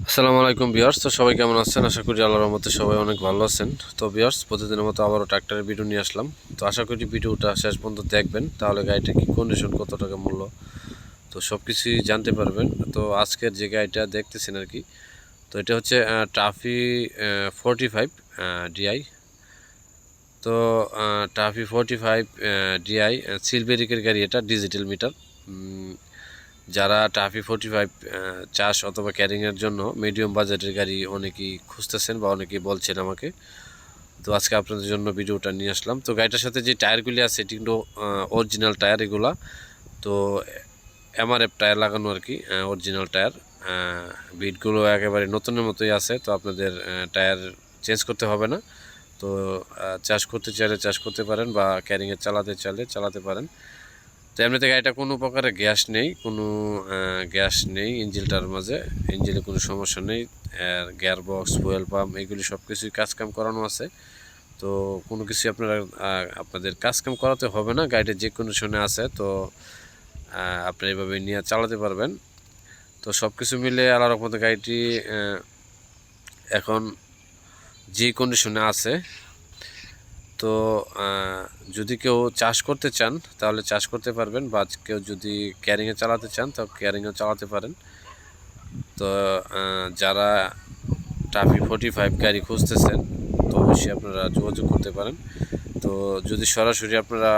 আসসালামু আলাইকুম ভিউয়ার্স। তো সবাই কেমন আছেন? আশা করি আল্লাহর রহমতে সবাই অনেক ভালো আছেন। তো ভিউয়ার্স, প্রতিদিনের মতো আবারও ট্রাক্টরের ভিডিও নিয়ে আসলাম। তো আশা করি ভিডিওটা শেষ পর্যন্ত দেখবেন, তাহলে গাড়িটা কি কন্ডিশন, কত টাকা মূল্য, তো সব কিছুই জানতে পারবেন। তো আজকের যে গাড়িটা দেখতেছেন আর কি, তো এটা হচ্ছে টাফি 45 ডিআই। তো টাফি 45 ডিআই সিলভেরিকের গাড়ি, এটা ডিজিটাল মিটার। যারা টাফি 45 চাষ অথবা ক্যারিংয়ের জন্য মিডিয়াম বাজেটের গাড়ি অনেকেই খুঁজতেছেন বা অনেকেই বলছেন আমাকে, তো আজকে আপনাদের জন্য ভিডিওটা নিয়ে আসলাম। তো গাড়িটার সাথে যে টায়ারগুলি আছে এটি কিন্তু অরিজিনাল টায়ার এগুলা। তো এমআরএফ টায়ার লাগানো আর কি, অরিজিনাল টায়ার। বিটগুলো একেবারে নতুনের মতোই আছে, তো আপনাদের টায়ার চেঞ্জ করতে হবে না। তো চাষ করতে চাইলে চাষ করতে পারেন, বা ক্যারিংয়ে চালাতে চাইলে চালাতে পারেন। তো এমনিতে গাড়িটা কোনো প্রকারের গ্যাস নেই, কোনো গ্যাস নেই ইঞ্জিনটার মাঝে, ইঞ্জিনে কোনো সমস্যা নেই। গিয়ার বক্স, ফুয়েল পাম্প এগুলি সব কিছুই কাজকাম করানো আছে। তো কোনো কিছু আপনাদের কাজকাম করাতে হবে না, গাড়িটা যে কন্ডিশনে আছে। তো আপনি এইভাবে নিয়ে চালাতে পারবেন। তো সব কিছু মিলে আলাদা রকম গাড়িটি এখন যে কন্ডিশনে আছে। তো যদি কেউ চাষ করতে চান তাহলে চাষ করতে পারবেন, বা কেউ যদি ক্যারিংয়ে চালাতে চান তো ক্যারিংয়ে চালাতে পারেন। তো যারা টাফি 45 গাড়ি খুঁজতেছেন তো অবশ্যই আপনারা যোগাযোগ করতে পারেন। তো যদি সরাসরি আপনারা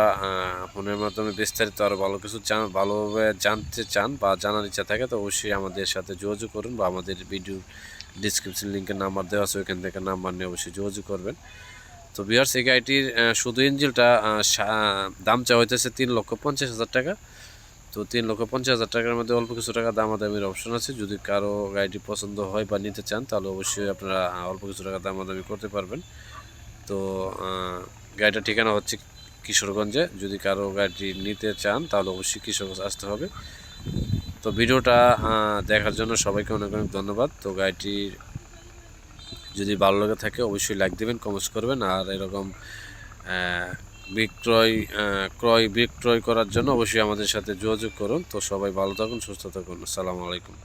ফোনের মাধ্যমে বিস্তারিত আরও ভালো কিছু ভালোভাবে জানতে চান বা জানার ইচ্ছা থাকে, তো অবশ্যই আমাদের সাথে যোগাযোগ করুন, বা আমাদের ভিডিও ডিসক্রিপশন লিঙ্কের নাম্বার দেওয়া আছে, ওইখান থেকে নাম্বার নিয়ে অবশ্যই যোগাযোগ করবেন। তো ভিউয়ার্স, এই গাড়িটির শুধু ইঞ্জিনটা দাম চাওয়া হইতেছে 3,50,000 টাকা। তো 3,50,000 টাকার মধ্যে অল্প কিছু টাকা দামাদামির অপশন আছে। যদি কারো গাড়িটি পছন্দ হয় বা নিতে চান তাহলে অবশ্যই আপনারা অল্প কিছু টাকা দামাদামি করতে পারবেন। তো গাড়িটার ঠিকানা হচ্ছে কিশোরগঞ্জে। যদি কারো গাড়িটি নিতে চান তাহলে অবশ্যই কিশোরগঞ্জ আসতে হবে। তো ভিডিওটা দেখার জন্য সবাইকে অনেক অনেক ধন্যবাদ। তো গাড়িটির যদি ভালো লাগে থাকে অবশ্যই লাইক দেবেন, কমেন্টস করবেন। আর এরকম বিক্রয় করার জন্য অবশ্যই আমাদের সাথে যোগাযোগ করুন। তো সবাই ভালো থাকুন, সুস্থ থাকুন। আসসালামু আলাইকুম।